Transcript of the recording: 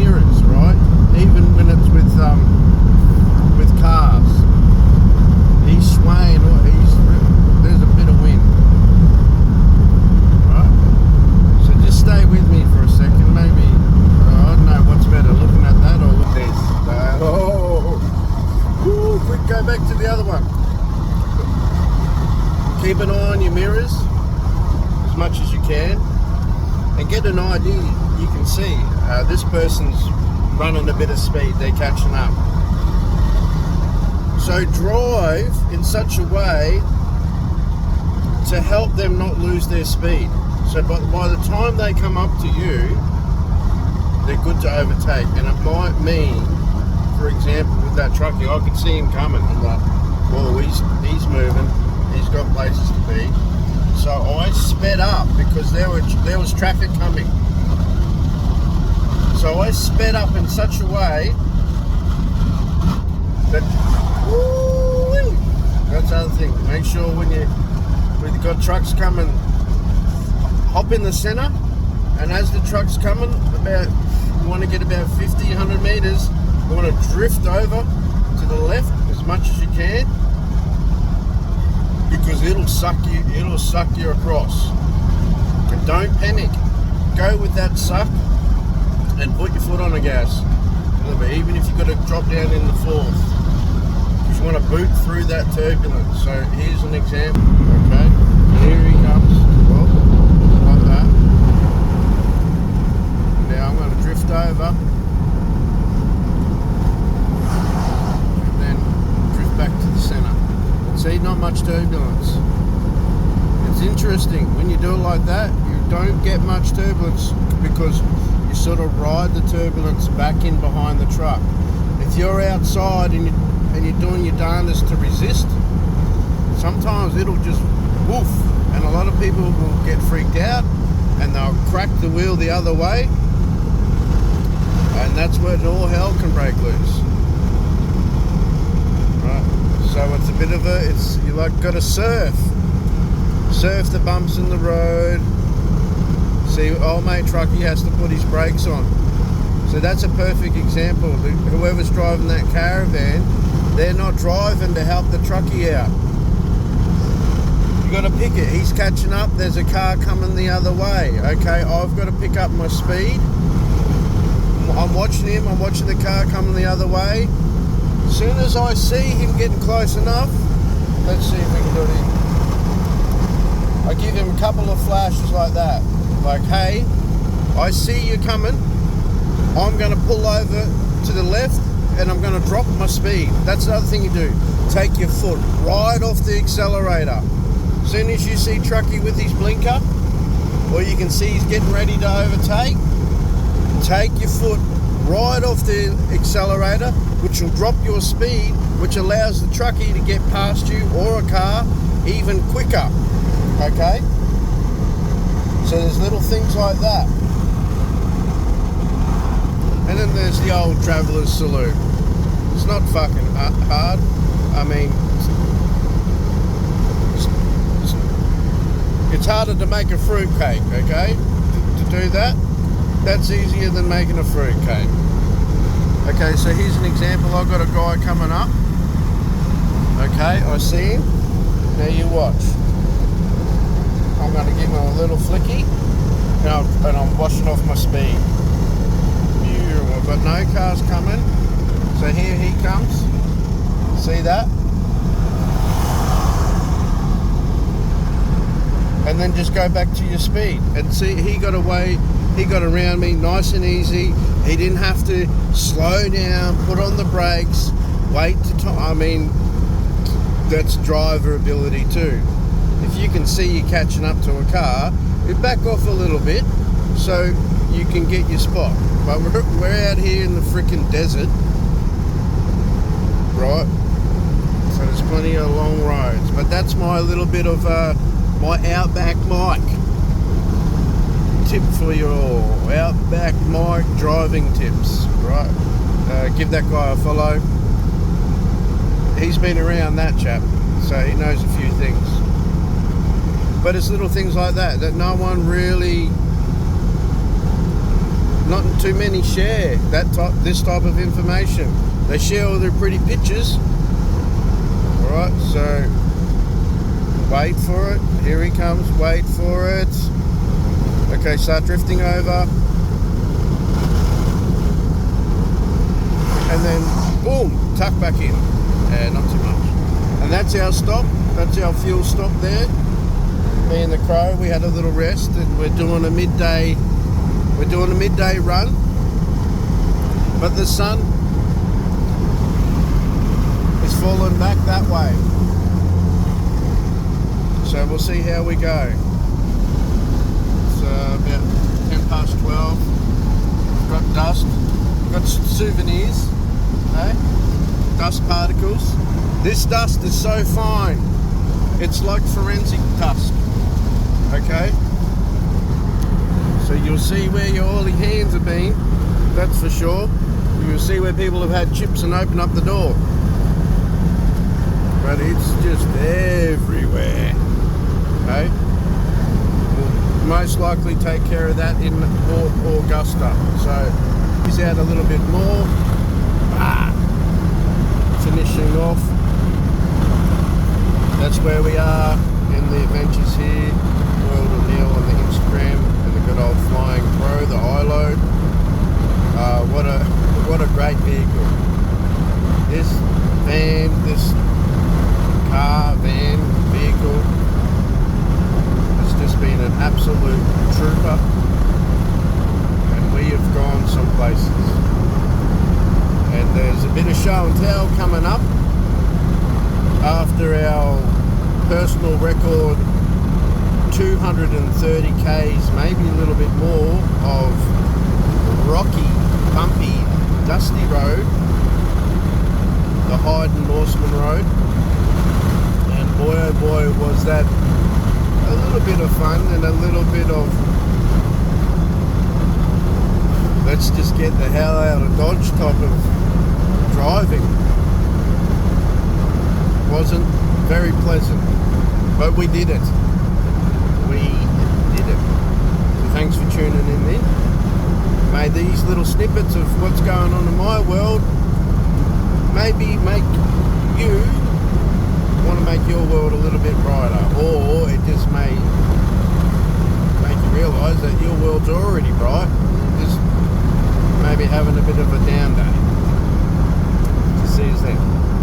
mirrors, right? Even when it's with cars. He's swaying, or there's a bit of wind. Right? So just stay with me for a second, maybe. I don't know what's better, looking at that or look at this. Quick, go back to the other one. Keep an eye on your mirrors as much as you can and get an idea. You can see this person's running a bit of speed, they're catching up. So drive in such a way to help them not lose their speed. So by the time they come up to you, they're good to overtake. And it might mean, for example, with that truckie, I could see him coming. I'm like, well, he's moving. He's got places to be. So I sped up because there was traffic coming. So I sped up in such a way that, that's the other thing. Make sure when you've got trucks coming, hop in the center, and as the truck's coming, you want to get about 50, 100 meters, you want to drift over to the left as much as you can, because it'll suck you across. And don't panic. Go with that suck and put your foot on the gas a little bit, even if you've got to drop down in the fourth. You want to boot through that turbulence. So here's an example. Okay, here he comes. Well, like that. Now I'm going to drift over and then drift back to the center. See, not much turbulence. It's interesting when you do it like that. You don't get much turbulence because you sort of ride the turbulence back in behind the truck. If you're outside and you're doing your darndest to resist, sometimes it'll just woof, and a lot of people will get freaked out and they'll crack the wheel the other way, and that's where all hell can break loose. Right? So it's a bit of you like got to surf the bumps in the road. See, old mate truckie has to put his brakes on. So that's a perfect example. Whoever's driving that caravan, they're not driving to help the truckie out. You got to pick it. He's catching up. There's a car coming the other way. Okay, I've got to pick up my speed. I'm watching him. I'm watching the car coming the other way. As soon as I see him getting close enough, let's see if we can do it. I give him a couple of flashes like that. Like, hey, I see you coming. I'm going to pull over to the left and I'm going to drop my speed. That's the other thing you do. Take your foot right off the accelerator. As soon as you see truckie with his blinker, or you can see he's getting ready to overtake, take your foot right off the accelerator, which will drop your speed, which allows the truckie to get past you or a car even quicker. Okay? So there's little things like that. And then there's the old traveller's salute. It's not fucking hard. I mean, it's harder to make a fruitcake, okay? To do that, that's easier than making a fruitcake. Okay, so here's an example. I've got a guy coming up. Okay, I see him. Now you watch. I'm going to give him a little flicky, and I'm washing off my speed. I've got no cars coming. So here he comes. See that? And then just go back to your speed. And see, he got around me nice and easy. He didn't have to slow down, put on the brakes, wait to time. I mean, that's driver ability too. If you can see you're catching up to a car, you back off a little bit so you can get your spot. But we're out here in the freaking desert, right? So there's plenty of long roads. But that's my little bit of my Outback Mike tip for you all. Outback Mike driving tips, right? Give that guy a follow. He's been around, that chap, so he knows a few things. But it's little things like that no one really not too many share this type of information. They share all their pretty pictures. All right, so wait for it. Here he comes. Wait for it. Okay, start drifting over, and then boom, tuck back in. Not too much. And that's our stop. That's our fuel stop there. Me and the Crow, we had a little rest, and we're doing a midday. We're doing a midday run, but the sun is falling back that way. So we'll see how we go. It's about 10 past 12. We've got dust. We've got souvenirs. Eh? Dust particles. This dust is so fine. It's like forensic dust. Okay? So you'll see where your oily hands have been. That's for sure. You'll see where people have had chips and open up the door. But it's just everywhere. Okay? We'll most likely take care of that in Augusta. So he's out a little bit more. Finishing off. That's where we are in the adventures here. World of Neil on the Instagram and the good old Flying Pro, the ILO. What a great vehicle. This van vehicle has just been an absolute trooper, and we have gone some places. And there's a bit of show and tell coming up after our personal record 230 k's, maybe a little bit more, of rocky, bumpy, dusty road, the Hyden Norseman Road. And boy oh boy, was that a little bit of fun and a little bit of let's just get the hell out of Dodge type of driving. Wasn't very pleasant, but we did it. We did it. So thanks for tuning in then. May these little snippets of what's going on in my world maybe make you want to make your world a little bit brighter, or it just may make you realise that your world's already bright. Just maybe having a bit of a down day. See you then.